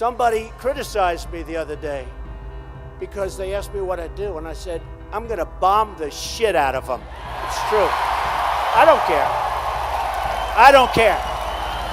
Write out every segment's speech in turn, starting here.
Somebody criticized me the other day because they asked me what I do, and I said, I'm gonna bomb the shit out of them. It's true. I don't care. I don't care.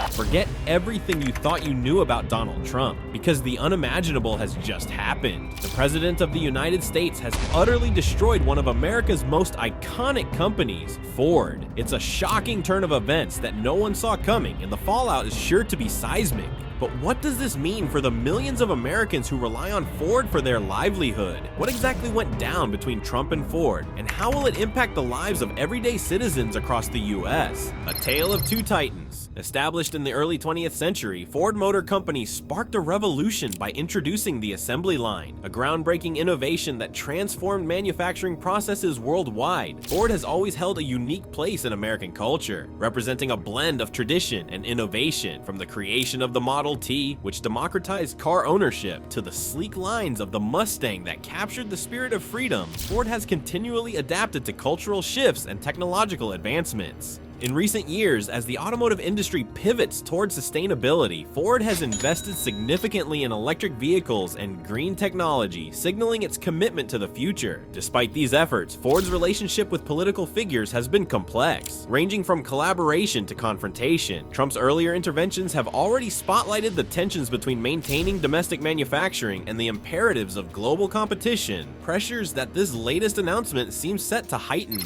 Forget everything you thought you knew about Donald Trump, because the unimaginable has just happened. The President of the United States has utterly destroyed one of America's most iconic companies, Ford. It's a shocking turn of events that no one saw coming, and the fallout is sure to be seismic. But what does this mean for the millions of Americans who rely on Ford for their livelihood? What exactly went down between Trump and Ford, and how will it impact the lives of everyday citizens across the US? A tale of two titans. Established in the early 20th century, Ford Motor Company sparked a revolution by introducing the assembly line, a groundbreaking innovation that transformed manufacturing processes worldwide. Ford has always held a unique place in American culture, representing a blend of tradition and innovation, from the creation of the Model T, which democratized car ownership, to the sleek lines of the Mustang that captured the spirit of freedom. Ford has continually adapted to cultural shifts and technological advancements. In recent years, as the automotive industry pivots towards sustainability, Ford has invested significantly in electric vehicles and green technology, signaling its commitment to the future. Despite these efforts, Ford's relationship with political figures has been complex, ranging from collaboration to confrontation. Trump's earlier interventions have already spotlighted the tensions between maintaining domestic manufacturing and the imperatives of global competition, pressures that this latest announcement seems set to heighten.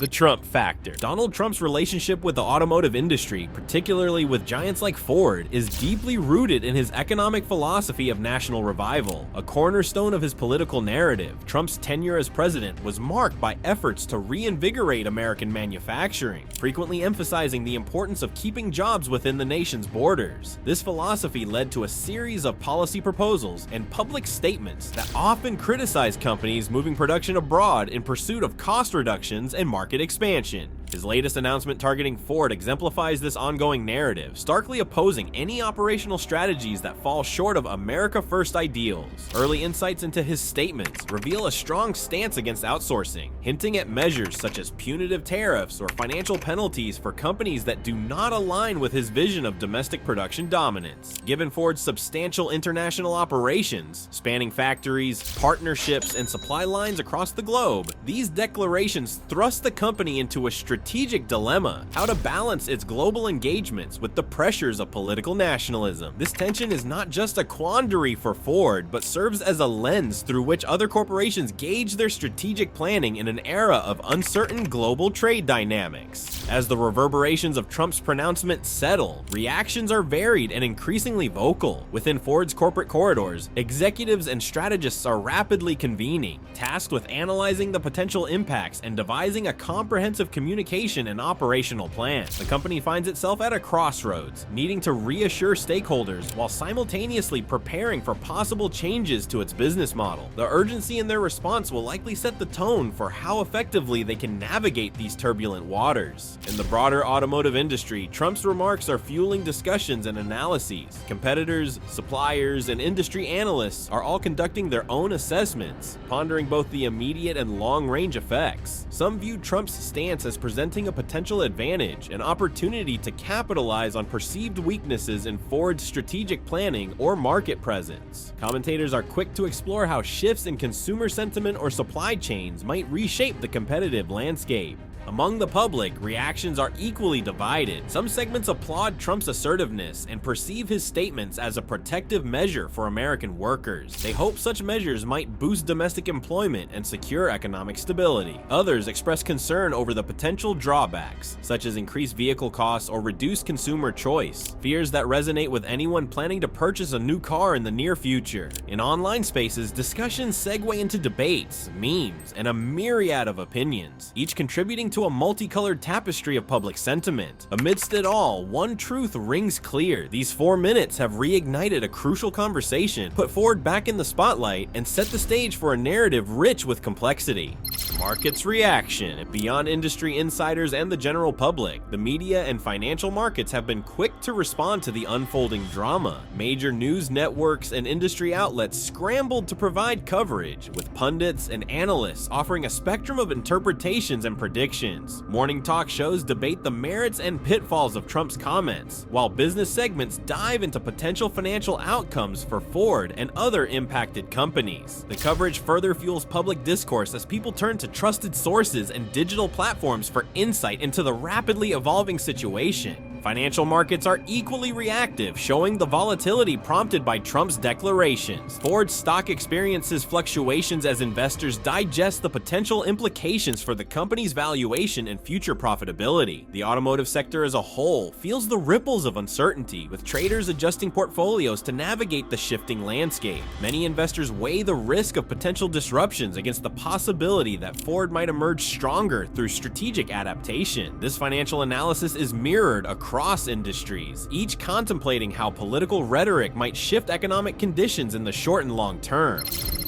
The Trump factor. Donald Trump's relationship with the automotive industry, particularly with giants like Ford, is deeply rooted in his economic philosophy of national revival, a cornerstone of his political narrative. Trump's tenure as president was marked by efforts to reinvigorate American manufacturing, frequently emphasizing the importance of keeping jobs within the nation's borders. This philosophy led to a series of policy proposals and public statements that often criticized companies moving production abroad in pursuit of cost reductions and market expansion. His latest announcement targeting Ford exemplifies this ongoing narrative, starkly opposing any operational strategies that fall short of America First ideals. Early insights into his statements reveal a strong stance against outsourcing, hinting at measures such as punitive tariffs or financial penalties for companies that do not align with his vision of domestic production dominance. Given Ford's substantial international operations, spanning factories, partnerships, and supply lines across the globe, these declarations thrust the company into a strategic dilemma: how to balance its global engagements with the pressures of political nationalism. This tension is not just a quandary for Ford, but serves as a lens through which other corporations gauge their strategic planning in an era of uncertain global trade dynamics. As the reverberations of Trump's pronouncement settle, reactions are varied and increasingly vocal. Within Ford's corporate corridors, executives and strategists are rapidly convening, tasked with analyzing the potential impacts and devising a comprehensive communication and operational plan. The company finds itself at a crossroads, needing to reassure stakeholders while simultaneously preparing for possible changes to its business model. The urgency in their response will likely set the tone for how effectively they can navigate these turbulent waters. In the broader automotive industry, Trump's remarks are fueling discussions and analyses. Competitors, suppliers, and industry analysts are all conducting their own assessments, pondering both the immediate and long-range effects. Some view Trump's stance as presenting a potential advantage, an opportunity to capitalize on perceived weaknesses in Ford's strategic planning or market presence. Commentators are quick to explore how shifts in consumer sentiment or supply chains might reshape the competitive landscape. Among the public, reactions are equally divided. Some segments applaud Trump's assertiveness and perceive his statements as a protective measure for American workers. They hope such measures might boost domestic employment and secure economic stability. Others express concern over the potential drawbacks, such as increased vehicle costs or reduced consumer choice, fears that resonate with anyone planning to purchase a new car in the near future. In online spaces, discussions segue into debates, memes, and a myriad of opinions, each contributing to a multicolored tapestry of public sentiment. Amidst it all, one truth rings clear: these 4 minutes have reignited a crucial conversation, put Ford back in the spotlight, and set the stage for a narrative rich with complexity. Markets reaction. Beyond industry insiders and the general public, the media and financial markets have been quick to respond to the unfolding drama. Major news networks and industry outlets scrambled to provide coverage, with pundits and analysts offering a spectrum of interpretations and predictions. Morning talk shows debate the merits and pitfalls of Trump's comments, while business segments dive into potential financial outcomes for Ford and other impacted companies. The coverage further fuels public discourse as people turn to trusted sources and digital platforms for insight into the rapidly evolving situation. Financial markets are equally reactive, showing the volatility prompted by Trump's declarations. Ford's stock experiences fluctuations as investors digest the potential implications for the company's valuation and future profitability. The automotive sector as a whole feels the ripples of uncertainty, with traders adjusting portfolios to navigate the shifting landscape. Many investors weigh the risk of potential disruptions against the possibility that Ford might emerge stronger through strategic adaptation. This financial analysis is mirrored across industries, each contemplating how political rhetoric might shift economic conditions in the short and long term.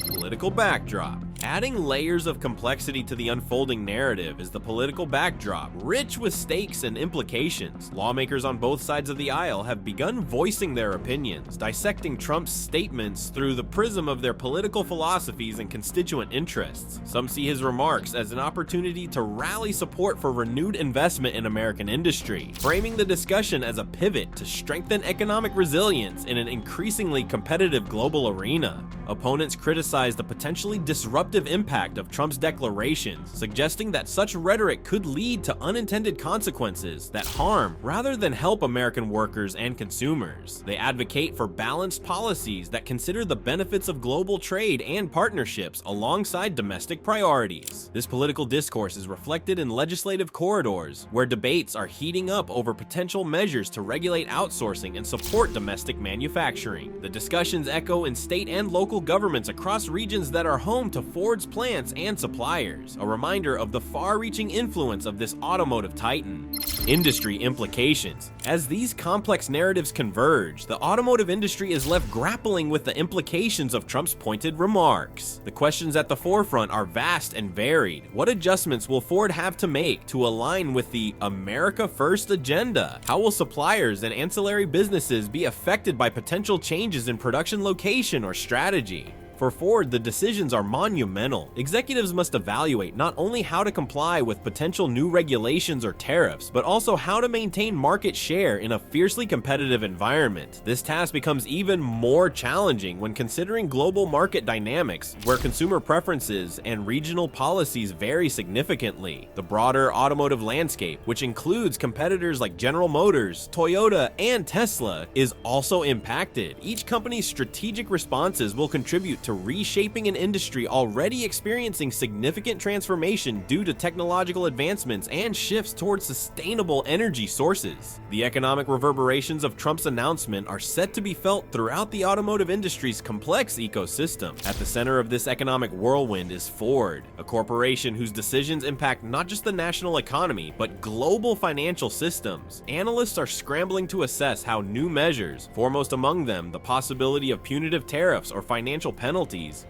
Political backdrop. Adding layers of complexity to the unfolding narrative is the political backdrop, rich with stakes and implications. Lawmakers on both sides of the aisle have begun voicing their opinions, dissecting Trump's statements through the prism of their political philosophies and constituent interests. Some see his remarks as an opportunity to rally support for renewed investment in American industry, framing the discussion as a pivot to strengthen economic resilience in an increasingly competitive global arena. Opponents criticize the potentially disruptive impact of Trump's declarations, suggesting that such rhetoric could lead to unintended consequences that harm rather than help American workers and consumers. They advocate for balanced policies that consider the benefits of global trade and partnerships alongside domestic priorities. This political discourse is reflected in legislative corridors, where debates are heating up over potential measures to regulate outsourcing and support domestic manufacturing. The discussions echo in state and local governments across regions that are home to Ford's plants and suppliers, a reminder of the far-reaching influence of this automotive titan. Industry implications. As these complex narratives converge, the automotive industry is left grappling with the implications of Trump's pointed remarks. The questions at the forefront are vast and varied. What adjustments will Ford have to make to align with the America First agenda? How will suppliers and ancillary businesses be affected by potential changes in production location or strategy? For Ford, the decisions are monumental. Executives must evaluate not only how to comply with potential new regulations or tariffs, but also how to maintain market share in a fiercely competitive environment. This task becomes even more challenging when considering global market dynamics, where consumer preferences and regional policies vary significantly. The broader automotive landscape, which includes competitors like General Motors, Toyota, and Tesla, is also impacted. Each company's strategic responses will contribute to reshaping an industry already experiencing significant transformation due to technological advancements and shifts towards sustainable energy sources. The economic reverberations of Trump's announcement are set to be felt throughout the automotive industry's complex ecosystem. At the center of this economic whirlwind is Ford, a corporation whose decisions impact not just the national economy, but global financial systems. Analysts are scrambling to assess how new measures, foremost among them the possibility of punitive tariffs or financial penalties,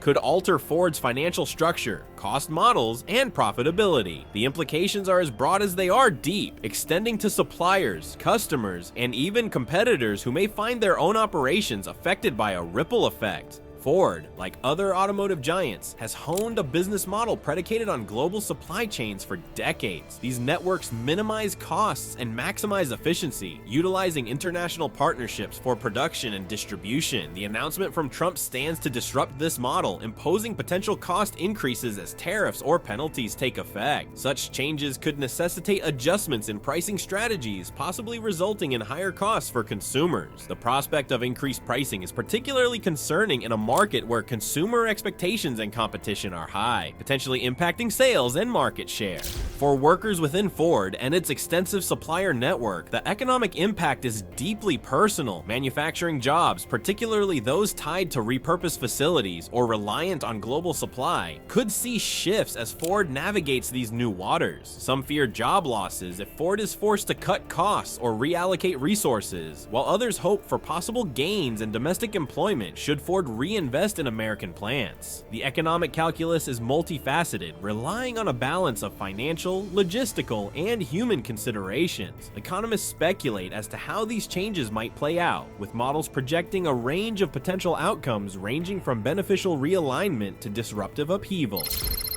could alter Ford's financial structure, cost models, and profitability. The implications are as broad as they are deep, extending to suppliers, customers, and even competitors who may find their own operations affected by a ripple effect. Ford, like other automotive giants, has honed a business model predicated on global supply chains for decades. These networks minimize costs and maximize efficiency, utilizing international partnerships for production and distribution. The announcement from Trump stands to disrupt this model, imposing potential cost increases as tariffs or penalties take effect. Such changes could necessitate adjustments in pricing strategies, possibly resulting in higher costs for consumers. The prospect of increased pricing is particularly concerning in a market where consumer expectations and competition are high, potentially impacting sales and market share. For workers within Ford and its extensive supplier network, the economic impact is deeply personal. Manufacturing jobs, particularly those tied to repurposed facilities or reliant on global supply, could see shifts as Ford navigates these new waters. Some fear job losses if Ford is forced to cut costs or reallocate resources, while others hope for possible gains in domestic employment should Ford reinvest reinvest in American plants. The economic calculus is multifaceted, relying on a balance of financial, logistical, and human considerations. Economists speculate as to how these changes might play out, with models projecting a range of potential outcomes ranging from beneficial realignment to disruptive upheaval.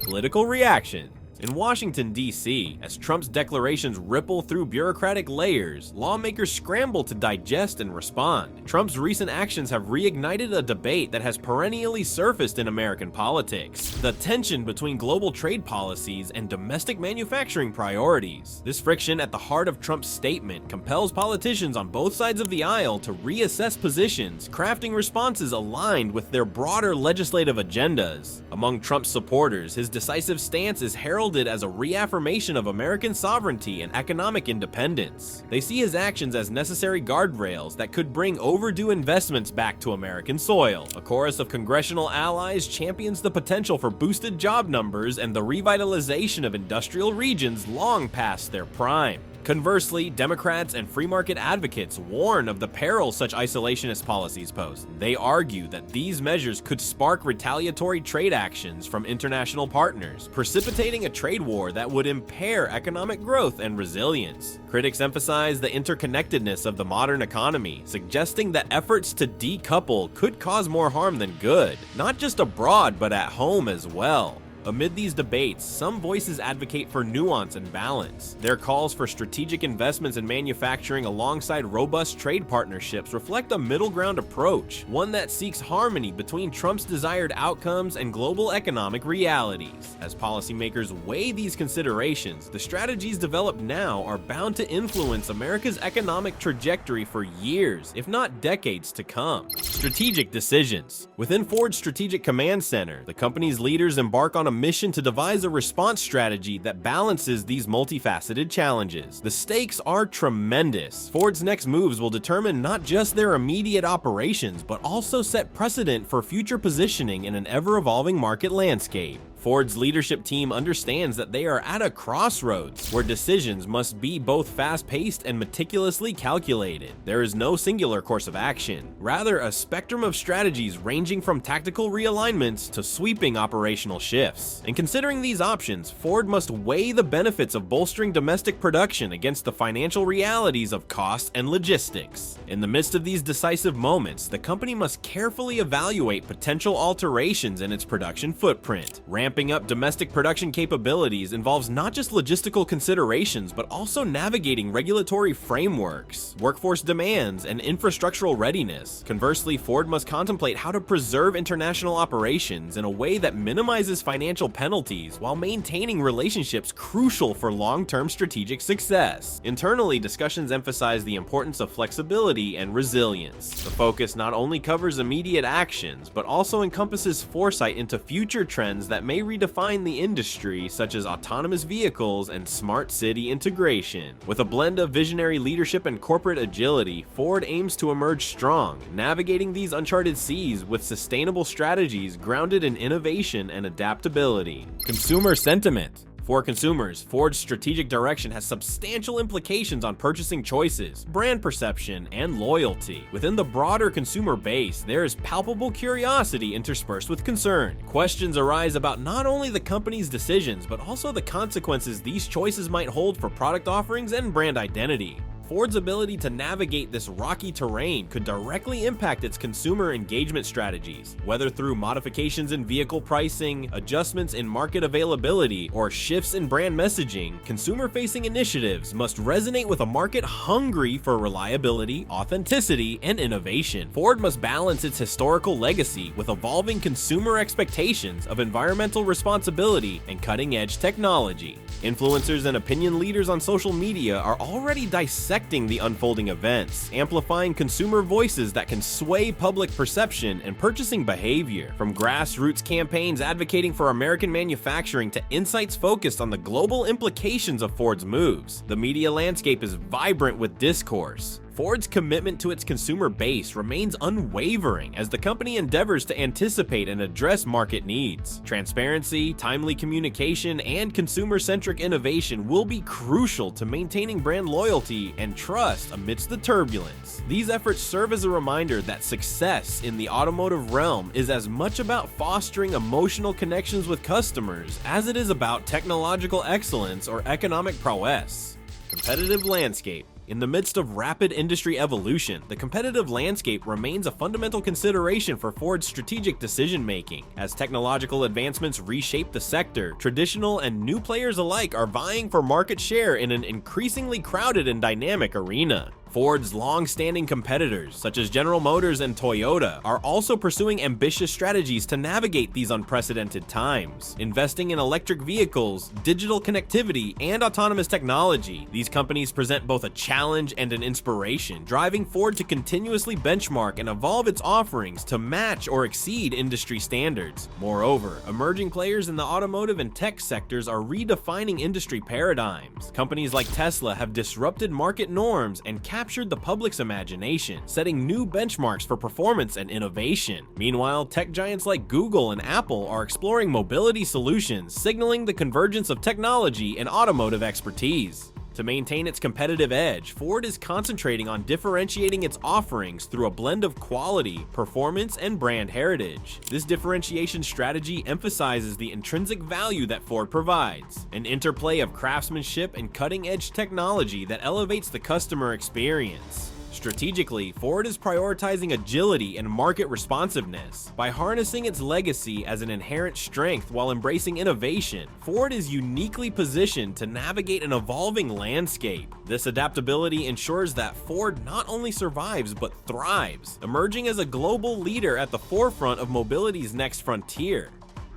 Political reaction. In Washington, D.C., as Trump's declarations ripple through bureaucratic layers, lawmakers scramble to digest and respond. Trump's recent actions have reignited a debate that has perennially surfaced in American politics: the tension between global trade policies and domestic manufacturing priorities. This friction at the heart of Trump's statement compels politicians on both sides of the aisle to reassess positions, crafting responses aligned with their broader legislative agendas. Among Trump's supporters, his decisive stance is heralded as a reaffirmation of American sovereignty and economic independence. They see his actions as necessary guardrails that could bring overdue investments back to American soil. A chorus of congressional allies champions the potential for boosted job numbers and the revitalization of industrial regions long past their prime. Conversely, Democrats and free market advocates warn of the peril such isolationist policies pose. They argue that these measures could spark retaliatory trade actions from international partners, precipitating a trade war that would impair economic growth and resilience. Critics emphasize the interconnectedness of the modern economy, suggesting that efforts to decouple could cause more harm than good, not just abroad but at home as well. Amid these debates, some voices advocate for nuance and balance. Their calls for strategic investments in manufacturing alongside robust trade partnerships reflect a middle ground approach, one that seeks harmony between Trump's desired outcomes and global economic realities. As policymakers weigh these considerations, the strategies developed now are bound to influence America's economic trajectory for years, if not decades to come. Strategic decisions. Within Ford's Strategic Command Center, the company's leaders embark on a mission to devise a response strategy that balances these multifaceted challenges. The stakes are tremendous. Ford's next moves will determine not just their immediate operations, but also set precedent for future positioning in an ever-evolving market landscape. Ford's leadership team understands that they are at a crossroads where decisions must be both fast-paced and meticulously calculated. There is no singular course of action, rather a spectrum of strategies ranging from tactical realignments to sweeping operational shifts. In considering these options, Ford must weigh the benefits of bolstering domestic production against the financial realities of cost and logistics. In the midst of these decisive moments, the company must carefully evaluate potential alterations in its production footprint. Ramping up domestic production capabilities involves not just logistical considerations, but also navigating regulatory frameworks, workforce demands, and infrastructural readiness. Conversely, Ford must contemplate how to preserve international operations in a way that minimizes financial penalties while maintaining relationships crucial for long-term strategic success. Internally, discussions emphasize the importance of flexibility and resilience. The focus not only covers immediate actions, but also encompasses foresight into future trends that may redefine the industry, such as autonomous vehicles and smart city integration. With a blend of visionary leadership and corporate agility, Ford aims to emerge strong, navigating these uncharted seas with sustainable strategies grounded in innovation and adaptability. Consumer sentiment. For consumers, Ford's strategic direction has substantial implications on purchasing choices, brand perception, and loyalty. Within the broader consumer base, there is palpable curiosity interspersed with concern. Questions arise about not only the company's decisions, but also the consequences these choices might hold for product offerings and brand identity. Ford's ability to navigate this rocky terrain could directly impact its consumer engagement strategies, whether through modifications in vehicle pricing, adjustments in market availability, or shifts in brand messaging. Consumer-facing initiatives must resonate with a market hungry for reliability, authenticity, and innovation. Ford must balance its historical legacy with evolving consumer expectations of environmental responsibility and cutting-edge technology. Influencers and opinion leaders on social media are already dissecting the unfolding events, amplifying consumer voices that can sway public perception and purchasing behavior. From grassroots campaigns advocating for American manufacturing to insights focused on the global implications of Ford's moves, the media landscape is vibrant with discourse. Ford's commitment to its consumer base remains unwavering as the company endeavors to anticipate and address market needs. Transparency, timely communication, and consumer-centric innovation will be crucial to maintaining brand loyalty and trust amidst the turbulence. These efforts serve as a reminder that success in the automotive realm is as much about fostering emotional connections with customers as it is about technological excellence or economic prowess. Competitive landscape. In the midst of rapid industry evolution, the competitive landscape remains a fundamental consideration for Ford's strategic decision-making. As technological advancements reshape the sector, traditional and new players alike are vying for market share in an increasingly crowded and dynamic arena. Ford's long-standing competitors, such as General Motors and Toyota, are also pursuing ambitious strategies to navigate these unprecedented times. Investing in electric vehicles, digital connectivity, and autonomous technology, these companies present both a challenge and an inspiration, driving Ford to continuously benchmark and evolve its offerings to match or exceed industry standards. Moreover, emerging players in the automotive and tech sectors are redefining industry paradigms. Companies like Tesla have disrupted market norms and captured the public's imagination, setting new benchmarks for performance and innovation. Meanwhile, tech giants like Google and Apple are exploring mobility solutions, signaling the convergence of technology and automotive expertise. To maintain its competitive edge, Ford is concentrating on differentiating its offerings through a blend of quality, performance, and brand heritage. This differentiation strategy emphasizes the intrinsic value that Ford provides, an interplay of craftsmanship and cutting-edge technology that elevates the customer experience. Strategically, Ford is prioritizing agility and market responsiveness. By harnessing its legacy as an inherent strength while embracing innovation, Ford is uniquely positioned to navigate an evolving landscape. This adaptability ensures that Ford not only survives but thrives, emerging as a global leader at the forefront of mobility's next frontier.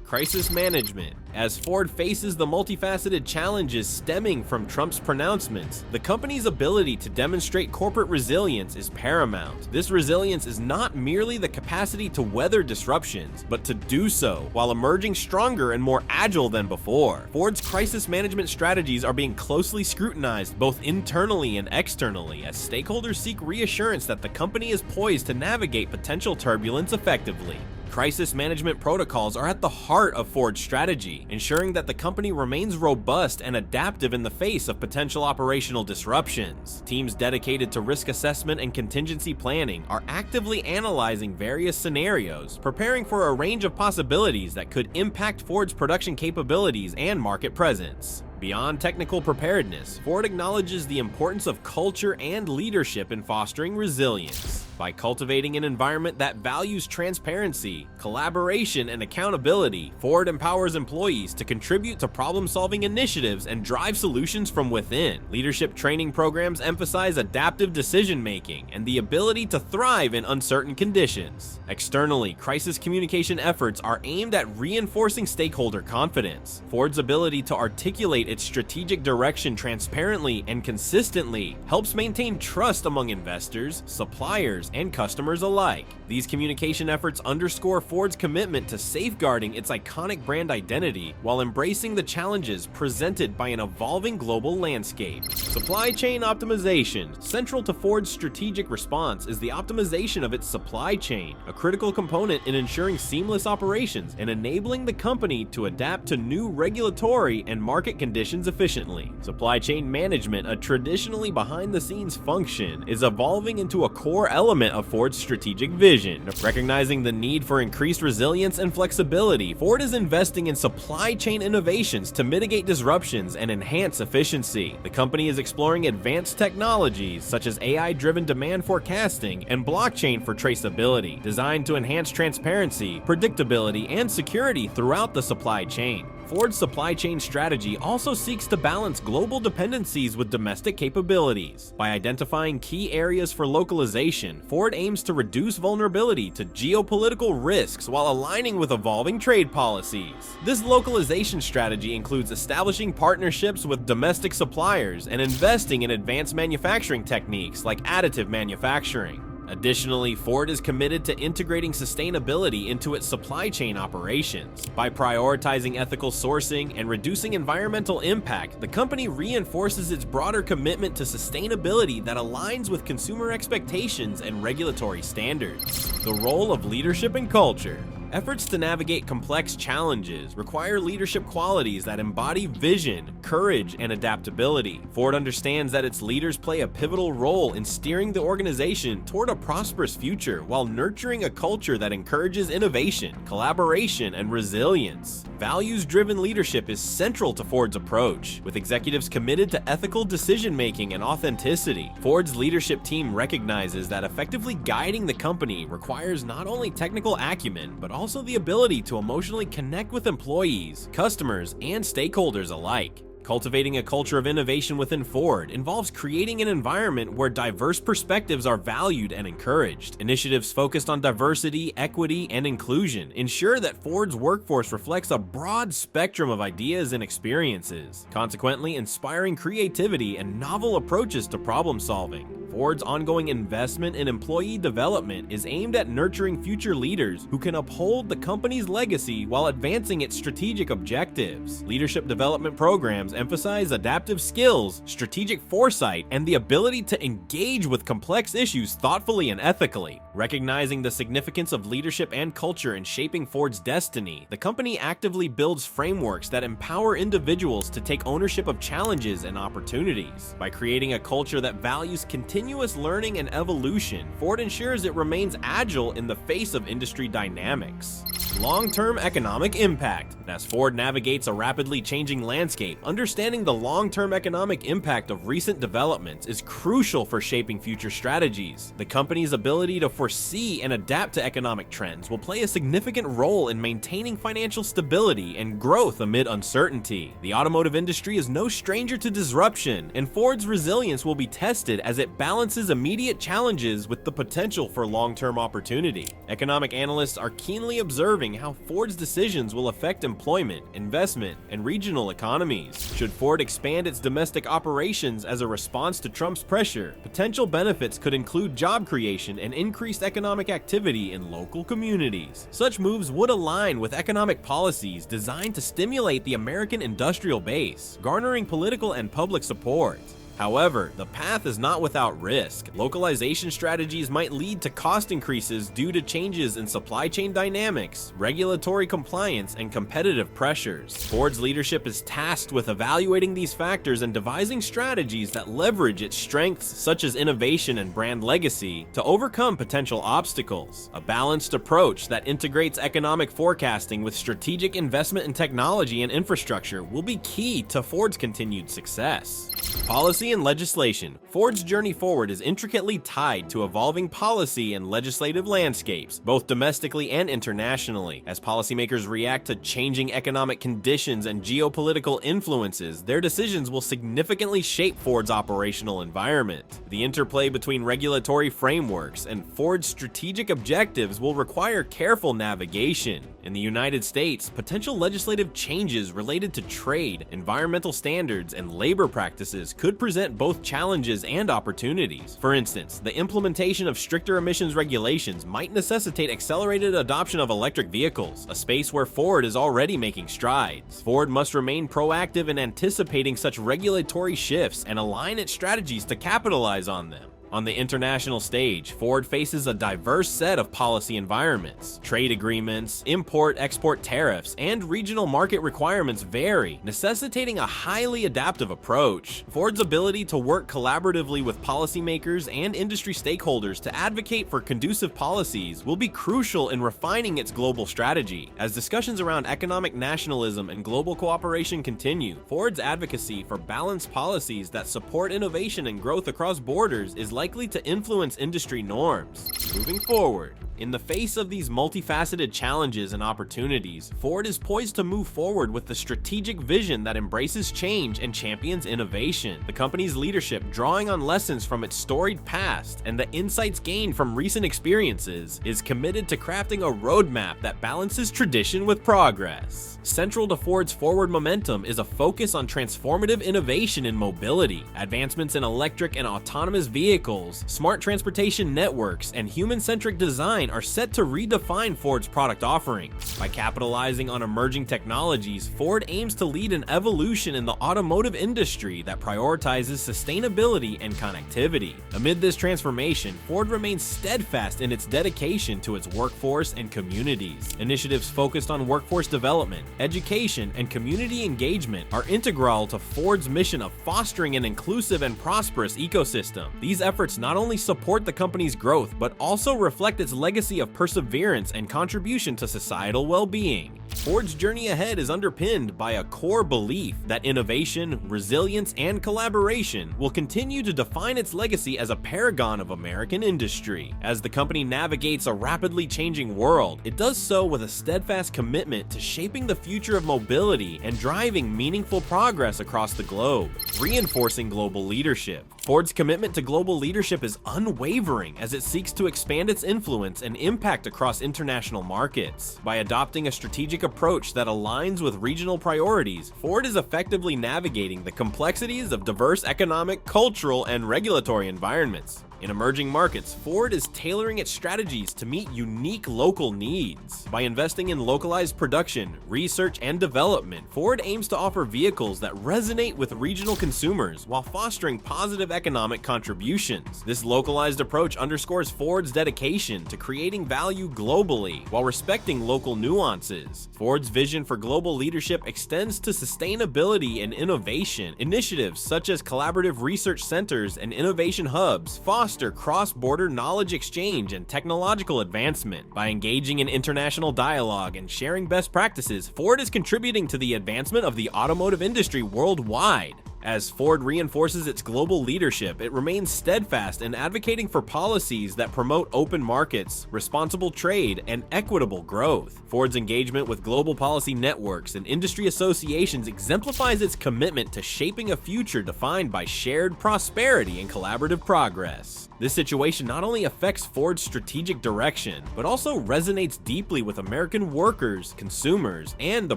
Crisis management. As Ford faces the multifaceted challenges stemming from Trump's pronouncements, the company's ability to demonstrate corporate resilience is paramount. This resilience is not merely the capacity to weather disruptions, but to do so while emerging stronger and more agile than before. Ford's crisis management strategies are being closely scrutinized both internally and externally as stakeholders seek reassurance that the company is poised to navigate potential turbulence effectively. Crisis management protocols are at the heart of Ford's strategy, ensuring that the company remains robust and adaptive in the face of potential operational disruptions. Teams dedicated to risk assessment and contingency planning are actively analyzing various scenarios, preparing for a range of possibilities that could impact Ford's production capabilities and market presence. Beyond technical preparedness, Ford acknowledges the importance of culture and leadership in fostering resilience. By cultivating an environment that values transparency, collaboration, and accountability, Ford empowers employees to contribute to problem-solving initiatives and drive solutions from within. Leadership training programs emphasize adaptive decision-making and the ability to thrive in uncertain conditions. Externally, crisis communication efforts are aimed at reinforcing stakeholder confidence. Ford's ability to articulate its strategic direction transparently and consistently helps maintain trust among investors, suppliers, and customers alike. These communication efforts underscore Ford's commitment to safeguarding its iconic brand identity while embracing the challenges presented by an evolving global landscape. Supply chain optimization. Central to Ford's strategic response is the optimization of its supply chain, a critical component in ensuring seamless operations and enabling the company to adapt to new regulatory and market conditions efficiently. Supply chain management, a traditionally behind-the-scenes function, is evolving into a core element of Ford's strategic vision. Recognizing the need for increased resilience and flexibility, Ford is investing in supply chain innovations to mitigate disruptions and enhance efficiency. The company is exploring advanced technologies such as AI-driven demand forecasting and blockchain for traceability, designed to enhance transparency, predictability, and security throughout the supply chain. Ford's supply chain strategy also seeks to balance global dependencies with domestic capabilities. By identifying key areas for localization, Ford aims to reduce vulnerability to geopolitical risks while aligning with evolving trade policies. This localization strategy includes establishing partnerships with domestic suppliers and investing in advanced manufacturing techniques like additive manufacturing. Additionally, Ford is committed to integrating sustainability into its supply chain operations. By prioritizing ethical sourcing and reducing environmental impact, the company reinforces its broader commitment to sustainability that aligns with consumer expectations and regulatory standards. The role of leadership and culture. Efforts to navigate complex challenges require leadership qualities that embody vision, courage, and adaptability. Ford understands that its leaders play a pivotal role in steering the organization toward a prosperous future while nurturing a culture that encourages innovation, collaboration, and resilience. Values-driven leadership is central to Ford's approach, with executives committed to ethical decision-making and authenticity. Ford's leadership team recognizes that effectively guiding the company requires not only technical acumen, but also the ability to emotionally connect with employees, customers, and stakeholders alike. Cultivating a culture of innovation within Ford involves creating an environment where diverse perspectives are valued and encouraged. Initiatives focused on diversity, equity, and inclusion ensure that Ford's workforce reflects a broad spectrum of ideas and experiences, consequently inspiring creativity and novel approaches to problem solving. Ford's ongoing investment in employee development is aimed at nurturing future leaders who can uphold the company's legacy while advancing its strategic objectives. Leadership development programs emphasize adaptive skills, strategic foresight, and the ability to engage with complex issues thoughtfully and ethically. Recognizing the significance of leadership and culture in shaping Ford's destiny, the company actively builds frameworks that empower individuals to take ownership of challenges and opportunities. By creating a culture that values continuous learning and evolution, Ford ensures it remains agile in the face of industry dynamics. Long-term economic impact. As Ford navigates a rapidly changing landscape, understanding the long-term economic impact of recent developments is crucial for shaping future strategies. The company's ability to foresee and adapt to economic trends will play a significant role in maintaining financial stability and growth amid uncertainty. The automotive industry is no stranger to disruption, and Ford's resilience will be tested as it balances immediate challenges with the potential for long-term opportunity. Economic analysts are keenly observing how Ford's decisions will affect employment, investment, and regional economies. Should Ford expand its domestic operations as a response to Trump's pressure, potential benefits could include job creation and increased economic activity in local communities. Such moves would align with economic policies designed to stimulate the American industrial base, garnering political and public support. However, the path is not without risk. Localization strategies might lead to cost increases due to changes in supply chain dynamics, regulatory compliance, and competitive pressures. Ford's leadership is tasked with evaluating these factors and devising strategies that leverage its strengths, such as innovation and brand legacy, to overcome potential obstacles. A balanced approach that integrates economic forecasting with strategic investment in technology and infrastructure will be key to Ford's continued success. Policy and legislation. Ford's journey forward is intricately tied to evolving policy and legislative landscapes, both domestically and internationally. As policymakers react to changing economic conditions and geopolitical influences, their decisions will significantly shape Ford's operational environment. The interplay between regulatory frameworks and Ford's strategic objectives will require careful navigation. In the United States, potential legislative changes related to trade, environmental standards, and labor practices could present both challenges and opportunities. For instance, the implementation of stricter emissions regulations might necessitate accelerated adoption of electric vehicles, a space where Ford is already making strides. Ford must remain proactive in anticipating such regulatory shifts and align its strategies to capitalize on them. On the international stage, Ford faces a diverse set of policy environments. Trade agreements, import-export tariffs, and regional market requirements vary, necessitating a highly adaptive approach. Ford's ability to work collaboratively with policymakers and industry stakeholders to advocate for conducive policies will be crucial in refining its global strategy. As discussions around economic nationalism and global cooperation continue, Ford's advocacy for balanced policies that support innovation and growth across borders is likely to influence industry norms. Moving forward, In the face of these multifaceted challenges and opportunities, Ford is poised to move forward with the strategic vision that embraces change and champions innovation. The company's leadership, drawing on lessons from its storied past and the insights gained from recent experiences, is committed to crafting a roadmap that balances tradition with progress. Central to Ford's forward momentum is a focus on transformative innovation in mobility. Advancements in electric and autonomous vehicles, smart transportation networks, and human-centric design are set to redefine Ford's product offerings. By capitalizing on emerging technologies, Ford aims to lead an evolution in the automotive industry that prioritizes sustainability and connectivity. Amid this transformation, Ford remains steadfast in its dedication to its workforce and communities. Initiatives focused on workforce development, education, and community engagement are integral to Ford's mission of fostering an inclusive and prosperous ecosystem. These efforts not only support the company's growth, but also reflect its legacy of perseverance and contribution to societal well-being. Ford's journey ahead is underpinned by a core belief that innovation, resilience, and collaboration will continue to define its legacy as a paragon of American industry. As the company navigates a rapidly changing world, it does so with a steadfast commitment to shaping the future of mobility and driving meaningful progress across the globe, reinforcing global leadership. Ford's commitment to global leadership is unwavering as it seeks to expand its influence and impact across international markets. By adopting a strategic approach that aligns with regional priorities, Ford is effectively navigating the complexities of diverse economic, cultural, and regulatory environments. In emerging markets, Ford is tailoring its strategies to meet unique local needs. By investing in localized production, research, and development, Ford aims to offer vehicles that resonate with regional consumers while fostering positive economic contributions. This localized approach underscores Ford's dedication to creating value globally while respecting local nuances. Ford's vision for global leadership extends to sustainability and innovation. Initiatives such as collaborative research centers and innovation hubs foster cross-border knowledge exchange and technological advancement. By engaging in international dialogue and sharing best practices, Ford is contributing to the advancement of the automotive industry worldwide. As Ford reinforces its global leadership, it remains steadfast in advocating for policies that promote open markets, responsible trade, and equitable growth. Ford's engagement with global policy networks and industry associations exemplifies its commitment to shaping a future defined by shared prosperity and collaborative progress. This situation not only affects Ford's strategic direction, but also resonates deeply with American workers, consumers, and the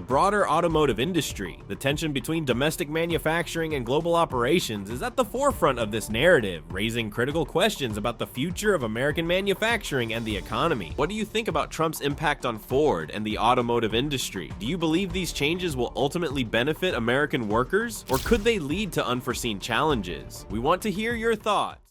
broader automotive industry. The tension between domestic manufacturing and global operations is at the forefront of this narrative, raising critical questions about the future of American manufacturing and the economy. What do you think about Trump's impact on Ford and the automotive industry? Do you believe these changes will ultimately benefit American workers, or could they lead to unforeseen challenges? We want to hear your thoughts.